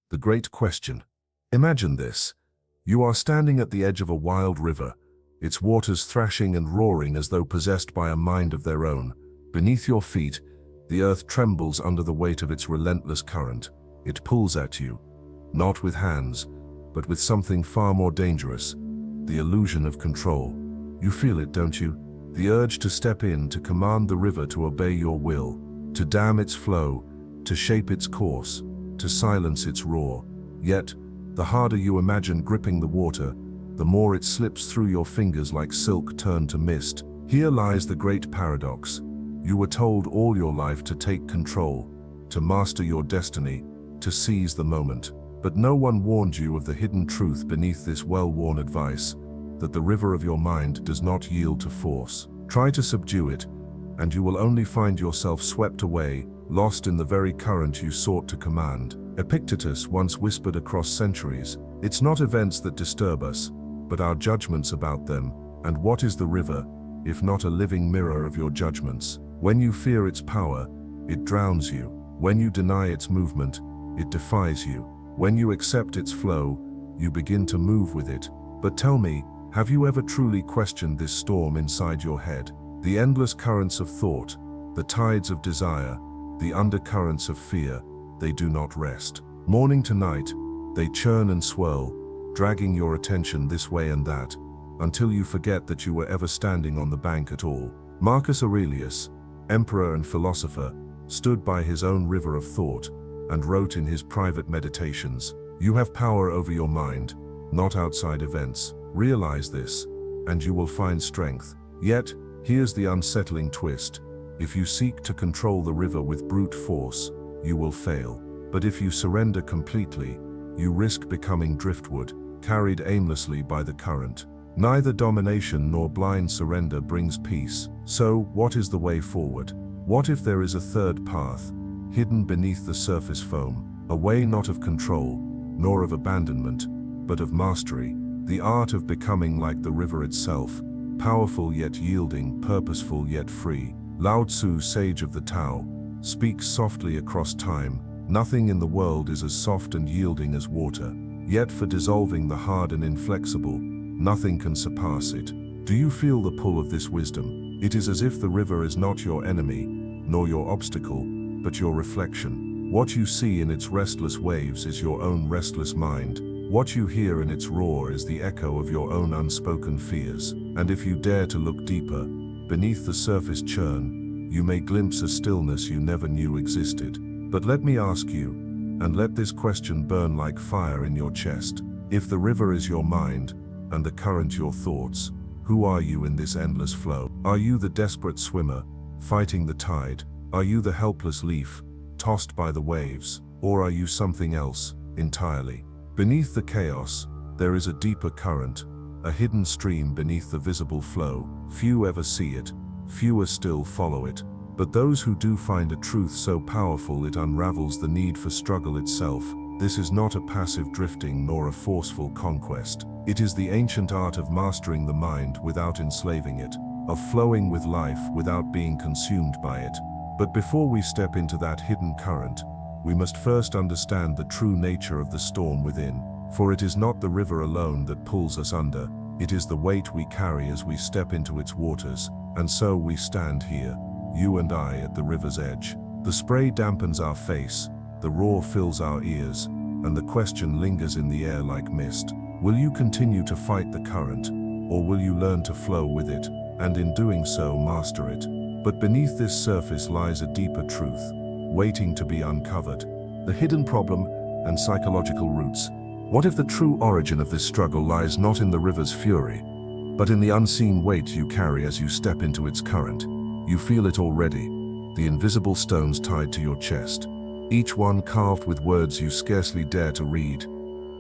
The great question. Imagine this. You are standing at the edge of a wild river, its waters thrashing and roaring as though possessed by a mind of their own. Beneath your feet, the earth trembles under the weight of its relentless current. It pulls at you, not with hands, but with something far more dangerous, the illusion of control. You feel it, don't you? The urge to step in, to command the river to obey your will, to dam its flow, to shape its course, to silence its roar. Yet, the harder you imagine gripping the water, the more it slips through your fingers like silk turned to mist. Here lies the great paradox. You were told all your life to take control, to master your destiny, to seize the moment. But no one warned you of the hidden truth beneath this well-worn advice, that the river of your mind does not yield to force. Try to subdue it, and you will only find yourself swept away, lost in the very current you sought to command. Epictetus once whispered across centuries, "It's not events that disturb us, but our judgments about them. And what is the river, if not a living mirror of your judgments? When you fear its power, it drowns you. When you deny its movement, it defies you. When you accept its flow, you begin to move with it." But tell me, have you ever truly questioned this storm inside your head? The endless currents of thought, the tides of desire, the undercurrents of fear, they do not rest. Morning to night, they churn and swirl, dragging your attention this way and that, until you forget that you were ever standing on the bank at all. Marcus Aurelius, emperor and philosopher, stood by his own river of thought and wrote in his private meditations, "You have power over your mind, not outside events. Realize this, and you will find strength." Yet, here's the unsettling twist. If you seek to control the river with brute force, you will fail. But if you surrender completely, you risk becoming driftwood, carried aimlessly by the current. Neither domination nor blind surrender brings peace. So, what is the way forward? What if there is a third path, hidden beneath the surface foam, a way not of control, nor of abandonment, but of mastery, the art of becoming like the river itself, powerful yet yielding, purposeful yet free? Lao Tzu, sage of the Tao, speaks softly across time, "Nothing in the world is as soft and yielding as water, yet for dissolving the hard and inflexible, nothing can surpass it." Do you feel the pull of this wisdom? It is as if the river is not your enemy, nor your obstacle, but your reflection. What you see in its restless waves is your own restless mind. What you hear in its roar is the echo of your own unspoken fears. And if you dare to look deeper, beneath the surface churn, you may glimpse a stillness you never knew existed. But let me ask you, and let this question burn like fire in your chest. If the river is your mind, and the current your thoughts, who are you in this endless flow? Are you the desperate swimmer, fighting the tide? Are you the helpless leaf, tossed by the waves? Or are you something else, entirely? Beneath the chaos, there is a deeper current, a hidden stream beneath the visible flow. Few ever see it, fewer still follow it. But those who do find a truth so powerful it unravels the need for struggle itself. This is not a passive drifting nor a forceful conquest. It is the ancient art of mastering the mind without enslaving it, of flowing with life without being consumed by it. But before we step into that hidden current, we must first understand the true nature of the storm within. For it is not the river alone that pulls us under, it is the weight we carry as we step into its waters. And so we stand here, you and I, at the river's edge. The spray dampens our face, the roar fills our ears, and the question lingers in the air like mist. Will you continue to fight the current, or will you learn to flow with it, and in doing so master it? But beneath this surface lies a deeper truth, waiting to be uncovered. The hidden problem and psychological roots. What if the true origin of this struggle lies not in the river's fury, but in the unseen weight you carry as you step into its current? You feel it already, the invisible stones tied to your chest, each one carved with words you scarcely dare to read.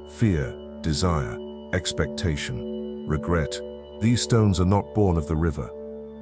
Fear, desire, expectation, regret. These stones are not born of the river.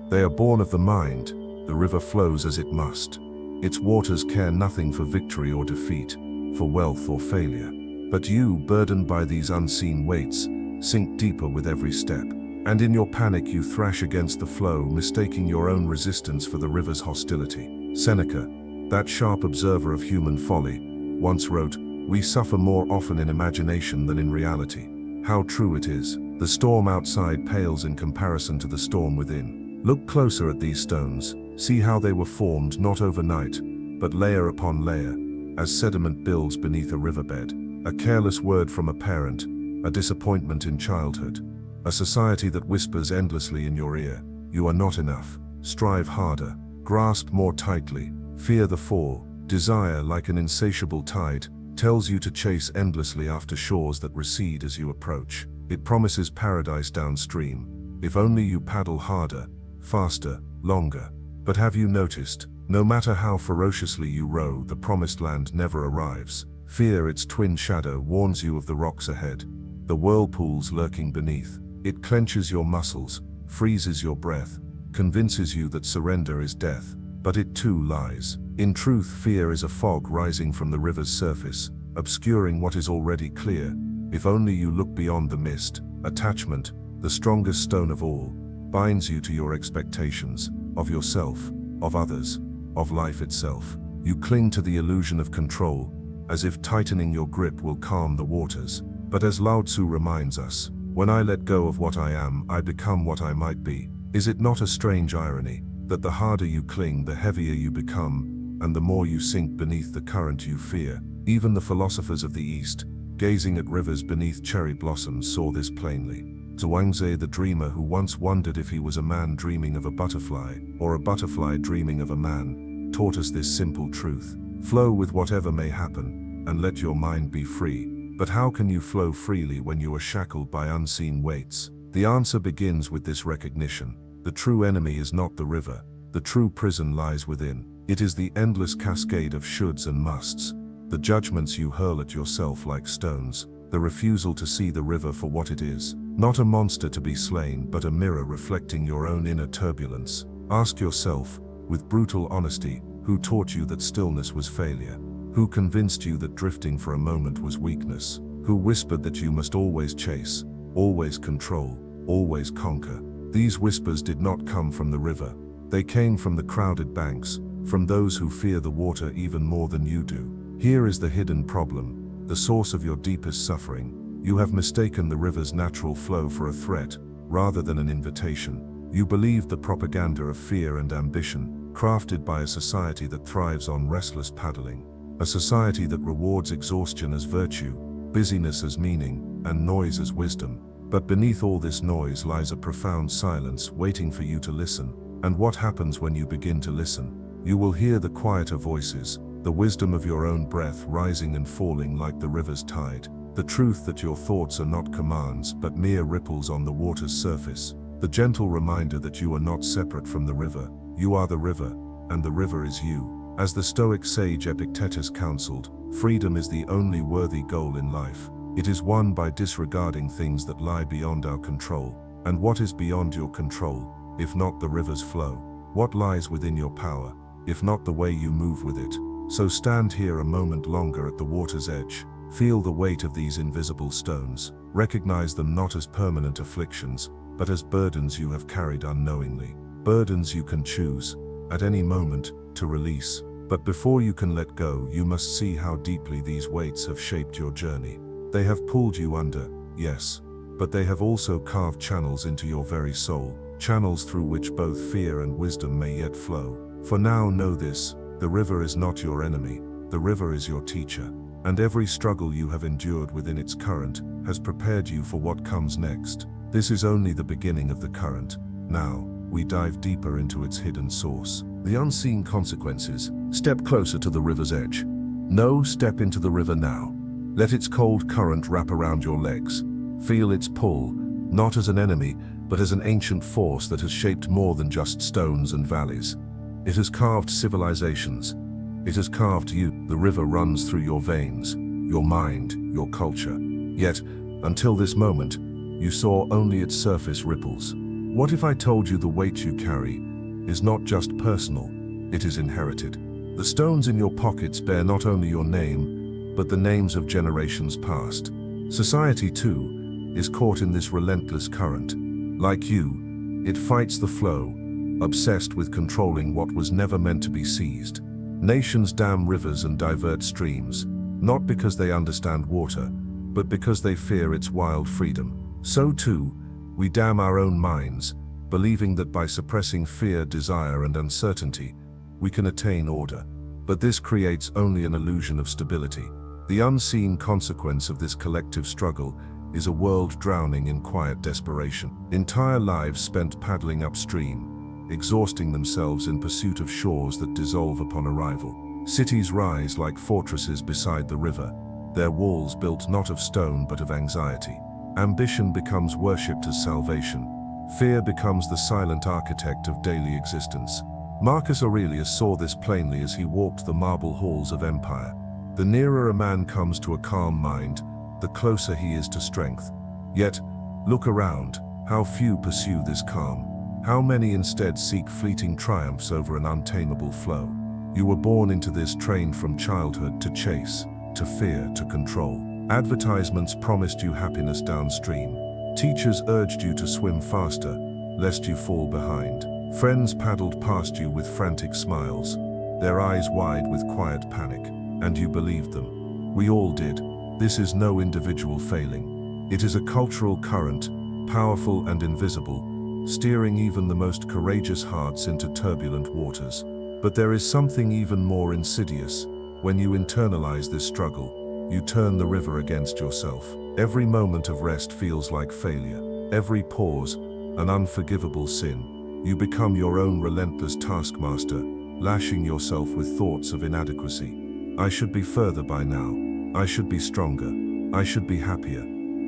They are born of the mind. The river flows as it must. Its waters care nothing for victory or defeat, for wealth or failure. But you, burdened by these unseen weights, sink deeper with every step. And in your panic you thrash against the flow, mistaking your own resistance for the river's hostility. Seneca, that sharp observer of human folly, once wrote, We suffer more often in imagination than in reality. How true it is. The storm outside pales in comparison to the storm within. Look closer at these stones. See how they were formed not overnight, but layer upon layer, as sediment builds beneath a riverbed. A careless word from a parent, a disappointment in childhood, a society that whispers endlessly in your ear, "You are not enough. Strive harder. Grasp more tightly. Fear the fall." Desire, like an insatiable tide, tells you to chase endlessly after shores that recede as you approach. It promises paradise downstream, if only you paddle harder, faster, longer. But have you noticed, no matter how ferociously you row, the promised land never arrives. Fear, its twin shadow, warns you of the rocks ahead, the whirlpools lurking beneath. It clenches your muscles, freezes your breath, convinces you that surrender is death. But it too lies. In truth, fear is a fog rising from the river's surface, obscuring what is already clear. If only you look beyond the mist. Attachment, the strongest stone of all, binds you to your expectations, of yourself, of others, of life itself. You cling to the illusion of control, as if tightening your grip will calm the waters. But as Lao Tzu reminds us, when I let go of what I am, I become what I might be. Is it not a strange irony, that the harder you cling, the heavier you become, and the more you sink beneath the current you fear? Even the philosophers of the East, gazing at rivers beneath cherry blossoms, saw this plainly. Zhuangzi, the dreamer who once wondered if he was a man dreaming of a butterfly, or a butterfly dreaming of a man, taught us this simple truth. Flow with whatever may happen, and let your mind be free. But how can you flow freely when you are shackled by unseen weights? The answer begins with this recognition. The true enemy is not the river. The true prison lies within. It is the endless cascade of shoulds and musts, the judgments you hurl at yourself like stones, the refusal to see the river for what it is, not a monster to be slain, but a mirror reflecting your own inner turbulence. Ask yourself, with brutal honesty, who taught you that stillness was failure? Who convinced you that drifting for a moment was weakness? Who whispered that you must always chase, always control, always conquer? These whispers did not come from the river. They came from the crowded banks, from those who fear the water even more than you do. Here is the hidden problem, the source of your deepest suffering. You have mistaken the river's natural flow for a threat, rather than an invitation. You believe the propaganda of fear and ambition, crafted by a society that thrives on restless paddling. A society that rewards exhaustion as virtue, busyness as meaning, and noise as wisdom. But beneath all this noise lies a profound silence waiting for you to listen. And what happens when you begin to listen? You will hear the quieter voices, the wisdom of your own breath rising and falling like the river's tide. The truth that your thoughts are not commands but mere ripples on the water's surface. The gentle reminder that you are not separate from the river. You are the river, and the river is you. As the Stoic sage Epictetus counseled, freedom is the only worthy goal in life. It is won by disregarding things that lie beyond our control. And what is beyond your control, if not the river's flow? What lies within your power, if not the way you move with it? So stand here a moment longer at the water's edge. Feel the weight of these invisible stones. Recognize them not as permanent afflictions, but as burdens you have carried unknowingly. Burdens you can choose, at any moment, to release. But before you can let go, you must see how deeply these weights have shaped your journey. They have pulled you under, yes, but they have also carved channels into your very soul, channels through which both fear and wisdom may yet flow. For now, know this, the river is not your enemy, the river is your teacher, and every struggle you have endured within its current has prepared you for what comes next. This is only the beginning of the current. Now, we dive deeper into its hidden source. The unseen consequences. Step closer to the river's edge. No, step into the river now. Let its cold current wrap around your legs. Feel its pull, not as an enemy, but as an ancient force that has shaped more than just stones and valleys. It has carved civilizations. It has carved you. The river runs through your veins, your mind, your culture. Yet, until this moment, you saw only its surface ripples. What if I told you the weight you carry is not just personal, it is inherited? The stones in your pockets bear not only your name, but the names of generations past. Society, too, is caught in this relentless current. Like you, it fights the flow, obsessed with controlling what was never meant to be seized. Nations dam rivers and divert streams, not because they understand water, but because they fear its wild freedom. So too, we dam our own minds, believing that by suppressing fear, desire, and uncertainty, we can attain order. But this creates only an illusion of stability. The unseen consequence of this collective struggle is a world drowning in quiet desperation. Entire lives spent paddling upstream, exhausting themselves in pursuit of shores that dissolve upon arrival. Cities rise like fortresses beside the river, their walls built not of stone but of anxiety. Ambition becomes worshipped as salvation. Fear becomes the silent architect of daily existence. Marcus Aurelius saw this plainly as he walked the marble halls of empire. The nearer a man comes to a calm mind, the closer he is to strength. Yet, look around, how few pursue this calm. How many instead seek fleeting triumphs over an untamable flow. You were born into this, trained from childhood to chase, to fear, to control. Advertisements promised you happiness downstream. Teachers urged you to swim faster, lest you fall behind. Friends paddled past you with frantic smiles, their eyes wide with quiet panic, and you believed them. We all did. This is no individual failing. It is a cultural current, powerful and invisible, steering even the most courageous hearts into turbulent waters. But there is something even more insidious. When you internalize this struggle, you turn the river against yourself. Every moment of rest feels like failure. Every pause, an unforgivable sin. You become your own relentless taskmaster, lashing yourself with thoughts of inadequacy. I should be further by now. I should be stronger. I should be happier.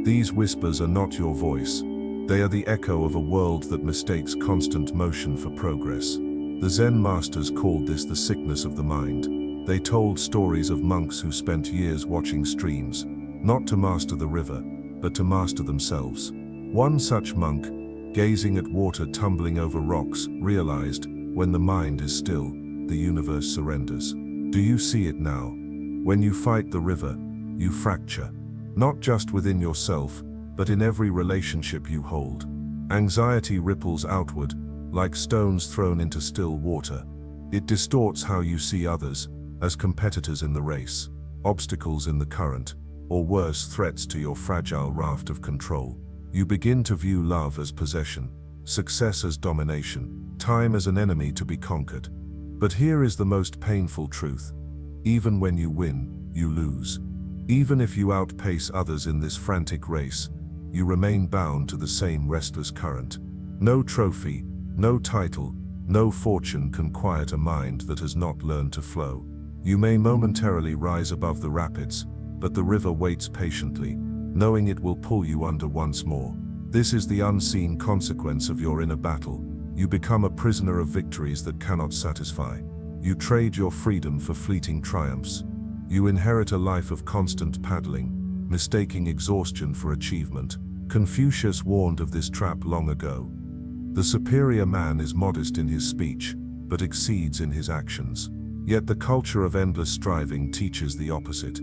These whispers are not your voice. They are the echo of a world that mistakes constant motion for progress. The Zen masters called this the sickness of the mind. They told stories of monks who spent years watching streams, not to master the river, but to master themselves. One such monk, gazing at water tumbling over rocks, realized, when the mind is still, the universe surrenders. Do you see it now? When you fight the river, you fracture, not just within yourself, but in every relationship you hold. Anxiety ripples outward, like stones thrown into still water. It distorts how you see others, as competitors in the race, obstacles in the current, or worse, threats to your fragile raft of control. You begin to view love as possession, success as domination, time as an enemy to be conquered. But here is the most painful truth. Even when you win, you lose. Even if you outpace others in this frantic race, you remain bound to the same restless current. No trophy, no title, no fortune can quiet a mind that has not learned to flow. You may momentarily rise above the rapids, but the river waits patiently, knowing it will pull you under once more. This is the unseen consequence of your inner battle. You become a prisoner of victories that cannot satisfy. You trade your freedom for fleeting triumphs. You inherit a life of constant paddling, mistaking exhaustion for achievement. Confucius warned of this trap long ago. The superior man is modest in his speech, but exceeds in his actions. Yet the culture of endless striving teaches the opposite.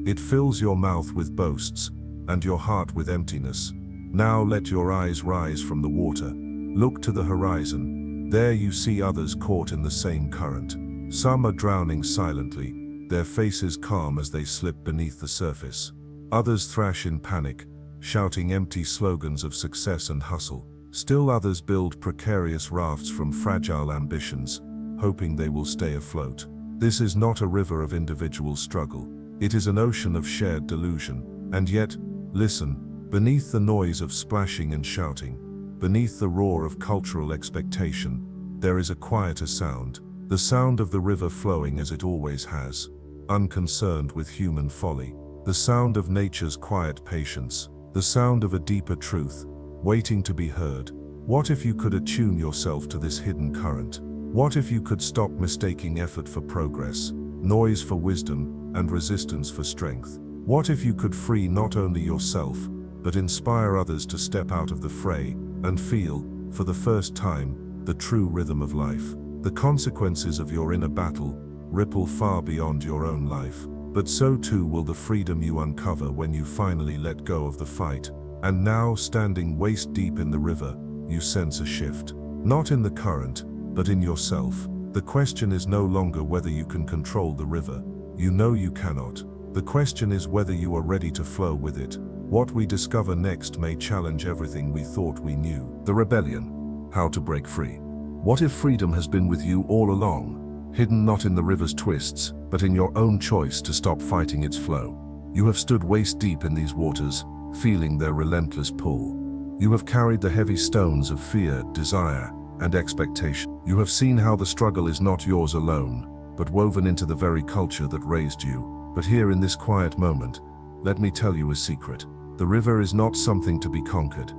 It fills your mouth with boasts, and your heart with emptiness. Now let your eyes rise from the water. Look to the horizon. There you see others caught in the same current. Some are drowning silently, their faces calm as they slip beneath the surface. Others thrash in panic, shouting empty slogans of success and hustle. Still others build precarious rafts from fragile ambitions, hoping they will stay afloat. This is not a river of individual struggle. It is an ocean of shared delusion. And yet, listen, beneath the noise of splashing and shouting, beneath the roar of cultural expectation, there is a quieter sound, the sound of the river flowing as it always has, unconcerned with human folly, the sound of nature's quiet patience, the sound of a deeper truth, waiting to be heard. What if you could attune yourself to this hidden current? What if you could stop mistaking effort for progress, noise for wisdom, and resistance for strength? What if you could free not only yourself, but inspire others to step out of the fray and feel, for the first time, the true rhythm of life? The consequences of your inner battle ripple far beyond your own life, but so too will the freedom you uncover when you finally let go of the fight. And now, standing waist deep in the river, you sense a shift. Not in the current, but in yourself. The question is no longer whether you can control the river. You know you cannot. The question is whether you are ready to flow with it. What we discover next may challenge everything we thought we knew. The rebellion. How to break free. What if freedom has been with you all along, hidden not in the river's twists, but in your own choice to stop fighting its flow? You have stood waist deep in these waters, feeling their relentless pull. You have carried the heavy stones of fear, desire, and expectation. You have seen how the struggle is not yours alone, but woven into the very culture that raised you. But here in this quiet moment, let me tell you a secret. The river is not something to be conquered.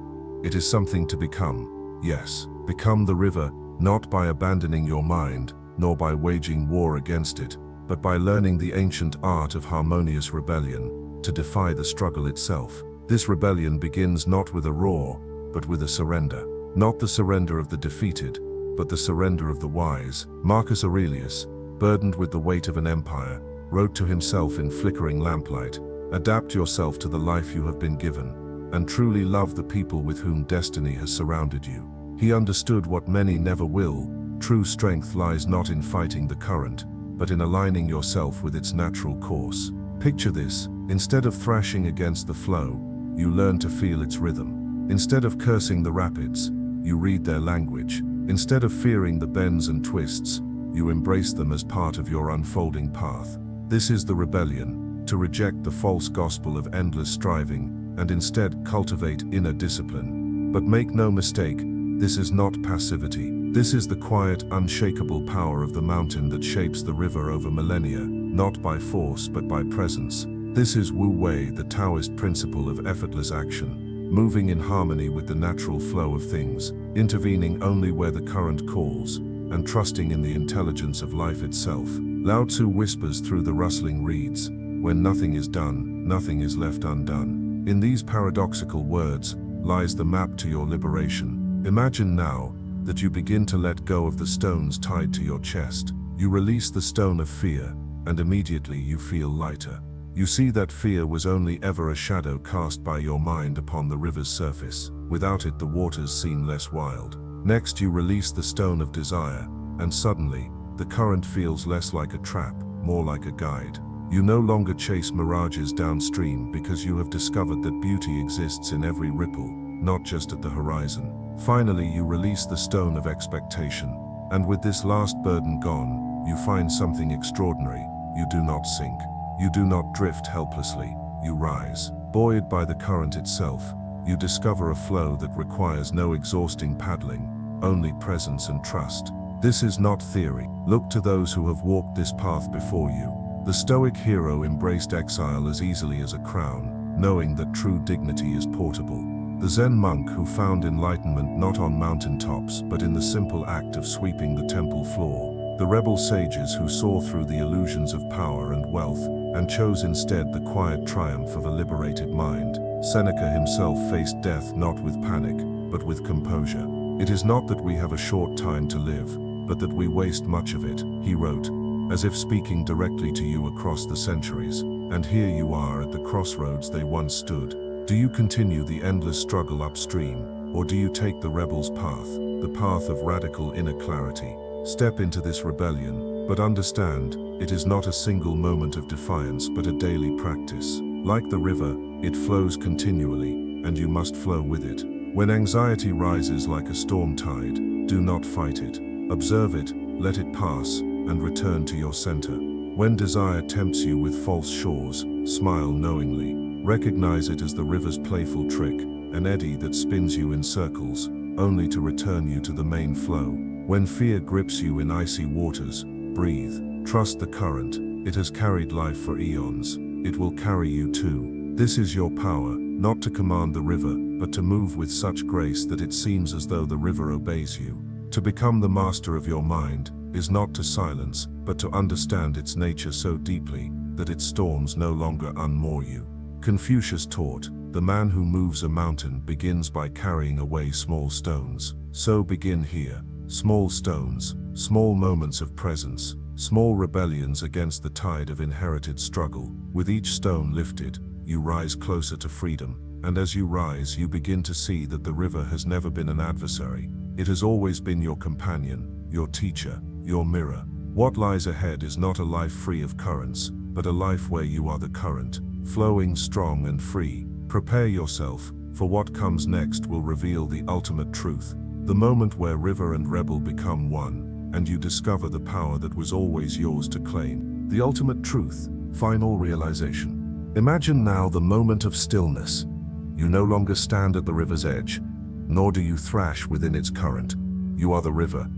It is something to become. Yes, become the river, not by abandoning your mind, nor by waging war against it, but by learning the ancient art of harmonious rebellion, to defy the struggle itself. This rebellion begins not with a roar, but with a surrender. Not the surrender of the defeated, but the surrender of the wise. Marcus Aurelius, burdened with the weight of an empire, wrote to himself in flickering lamplight, "Adapt yourself to the life you have been given, and truly love the people with whom destiny has surrounded you." He understood what many never will. True strength lies not in fighting the current, but in aligning yourself with its natural course. Picture this: instead of thrashing against the flow, you learn to feel its rhythm. Instead of cursing the rapids, you read their language. Instead of fearing the bends and twists, you embrace them as part of your unfolding path. This is the rebellion, to reject the false gospel of endless striving, and instead cultivate inner discipline. But make no mistake, this is not passivity. This is the quiet, unshakable power of the mountain that shapes the river over millennia, not by force but by presence. This is Wu Wei, the Taoist principle of effortless action, moving in harmony with the natural flow of things, intervening only where the current calls, and trusting in the intelligence of life itself. Lao Tzu whispers through the rustling reeds, "When nothing is done, nothing is left undone." In these paradoxical words lies the map to your liberation. Imagine now that you begin to let go of the stones tied to your chest. You release the stone of fear, and immediately you feel lighter. You see that fear was only ever a shadow cast by your mind upon the river's surface. Without it, the waters seem less wild. Next, you release the stone of desire, and suddenly, the current feels less like a trap, more like a guide. You no longer chase mirages downstream because you have discovered that beauty exists in every ripple, not just at the horizon. Finally, you release the stone of expectation, and with this last burden gone, you find something extraordinary. You do not sink. You do not drift helplessly. You rise. Buoyed by the current itself, you discover a flow that requires no exhausting paddling, only presence and trust. This is not theory. Look to those who have walked this path before you. The Stoic hero embraced exile as easily as a crown, knowing that true dignity is portable. The Zen monk who found enlightenment not on mountaintops but in the simple act of sweeping the temple floor. The rebel sages who saw through the illusions of power and wealth and chose instead the quiet triumph of a liberated mind. Seneca himself faced death not with panic, but with composure. "It is not that we have a short time to live, but that we waste much of it," he wrote, as if speaking directly to you across the centuries. And here you are at the crossroads they once stood. Do you continue the endless struggle upstream, or do you take the rebel's path, the path of radical inner clarity? Step into this rebellion, but understand, it is not a single moment of defiance but a daily practice. Like the river, it flows continually, and you must flow with it. When anxiety rises like a storm tide, do not fight it. Observe it, let it pass, and return to your center. When desire tempts you with false shores, smile knowingly. Recognize it as the river's playful trick, an eddy that spins you in circles, only to return you to the main flow. When fear grips you in icy waters, breathe. Trust the current. It has carried life for eons. It will carry you too. This is your power, not to command the river, but to move with such grace that it seems as though the river obeys you. To become the master of your mind is not to silence, but to understand its nature so deeply that its storms no longer unmoor you. Confucius taught, "The man who moves a mountain begins by carrying away small stones." So begin here. Small stones, small moments of presence, small rebellions against the tide of inherited struggle. With each stone lifted, you rise closer to freedom. And as you rise, you begin to see that the river has never been an adversary. It has always been your companion, your teacher, your mirror. What lies ahead is not a life free of currents, but a life where you are the current, flowing strong and free. Prepare yourself, for what comes next will reveal the ultimate truth, the moment where river and rebel become one, and you discover the power that was always yours to claim. The ultimate truth, final realization. Imagine now the moment of stillness. You no longer stand at the river's edge, nor do you thrash within its current. You are the river,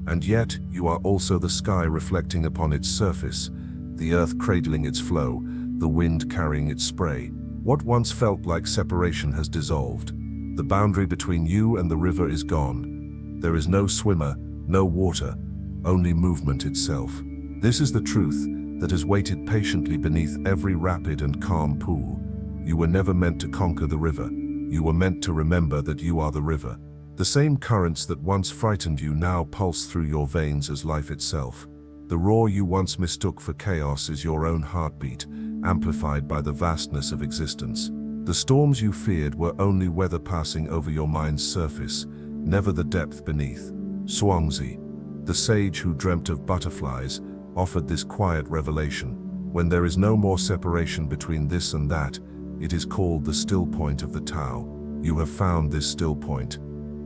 and yet you are also the sky reflecting upon its surface, the earth cradling its flow, the wind carrying its spray. What once felt like separation has dissolved. The boundary between you and the river is gone. There is no swimmer, no water, only movement itself. This is the truth that has waited patiently beneath every rapid and calm pool. You were never meant to conquer the river. You were meant to remember that you are the river. The same currents that once frightened you now pulse through your veins as life itself. The roar you once mistook for chaos is your own heartbeat, amplified by the vastness of existence. The storms you feared were only weather passing over your mind's surface, never the depth beneath. Zhuangzi, the sage who dreamt of butterflies, offered this quiet revelation. When there is no more separation between this and that, it is called the still point of the Tao. You have found this still point,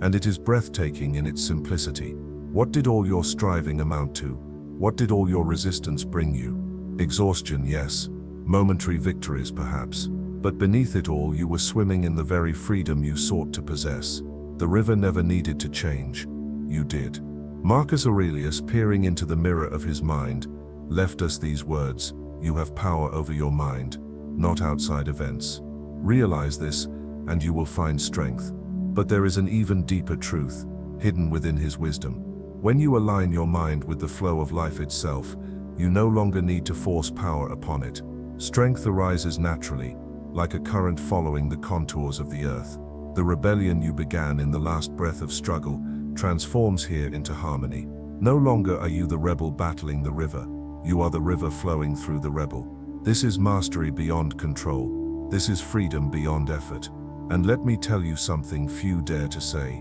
and it is breathtaking in its simplicity. What did all your striving amount to? What did all your resistance bring you? Exhaustion, yes. Momentary victories, perhaps. But beneath it all, you were swimming in the very freedom you sought to possess. The river never needed to change. You did. Marcus Aurelius, peering into the mirror of his mind, left us these words: "You have power over your mind, not outside events. Realize this, and you will find strength." But there is an even deeper truth, hidden within his wisdom. When you align your mind with the flow of life itself, you no longer need to force power upon it. Strength arises naturally, like a current following the contours of the earth. The rebellion you began in the last breath of struggle transforms here into harmony. No longer are you the rebel battling the river. You are the river flowing through the rebel. This is mastery beyond control. This is freedom beyond effort. And let me tell you something few dare to say.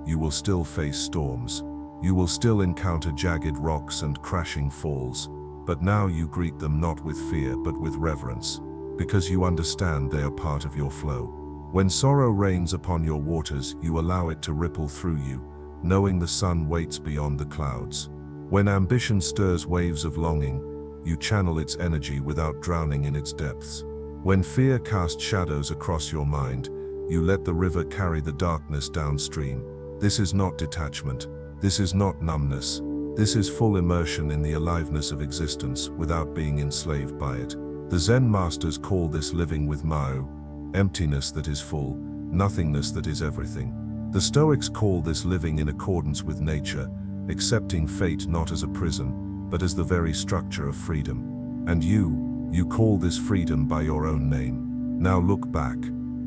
You will still face storms. You will still encounter jagged rocks and crashing falls. But now you greet them not with fear but with reverence, because you understand they are part of your flow. When sorrow rains upon your waters, you allow it to ripple through you, knowing the sun waits beyond the clouds. When ambition stirs waves of longing, you channel its energy without drowning in its depths. When fear casts shadows across your mind, you let the river carry the darkness downstream. This is not detachment. This is not numbness. This is full immersion in the aliveness of existence without being enslaved by it. The Zen masters call this living with Mao, emptiness that is full, nothingness that is everything. The Stoics call this living in accordance with nature, accepting fate not as a prison, but as the very structure of freedom. And you call this freedom by your own name. Now look back.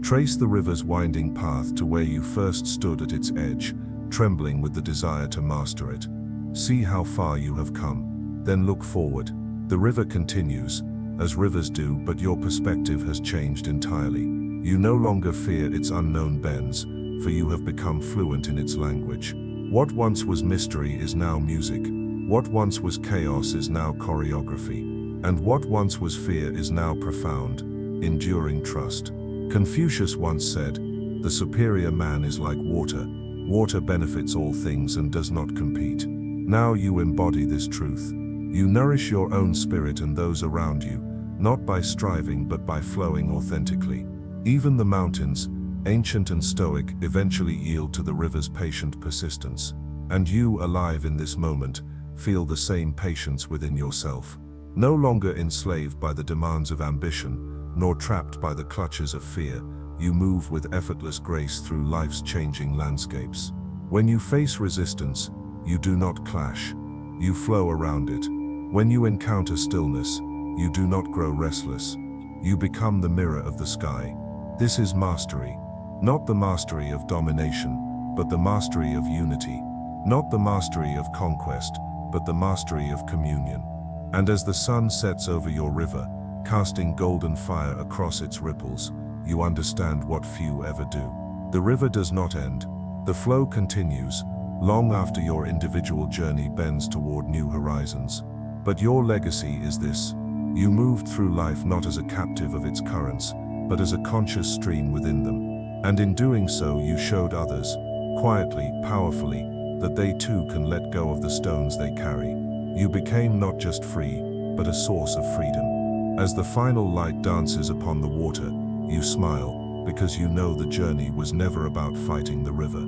Trace the river's winding path to where you first stood at its edge, trembling with the desire to master it. See how far you have come. Then look forward. The river continues, as rivers do, but your perspective has changed entirely. You no longer fear its unknown bends, for you have become fluent in its language. What once was mystery is now music. What once was chaos is now choreography. And what once was fear is now profound, enduring trust. Confucius once said, "The superior man is like water. Water benefits all things and does not compete." Now you embody this truth. You nourish your own spirit and those around you, not by striving but by flowing authentically. Even the mountains, ancient and stoic, eventually yield to the river's patient persistence. And you, alive in this moment, feel the same patience within yourself. No longer enslaved by the demands of ambition, nor trapped by the clutches of fear, you move with effortless grace through life's changing landscapes. When you face resistance, you do not clash. You flow around it. When you encounter stillness, you do not grow restless. You become the mirror of the sky. This is mastery. Not the mastery of domination, but the mastery of unity. Not the mastery of conquest, but the mastery of communion. And as the sun sets over your river, casting golden fire across its ripples, you understand what few ever do. The river does not end. The flow continues, long after your individual journey bends toward new horizons. But your legacy is this: You moved through life not as a captive of its currents, but as a conscious stream within them. And in doing so, you showed others, quietly, powerfully, that they too can let go of the stones they carry. You became not just free, but a source of freedom. As the final light dances upon the water, you smile, because you know the journey was never about fighting the river.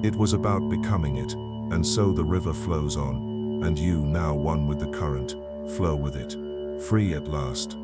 It was about becoming it, and so the river flows on, and you, now one with the current, flow with it, free at last.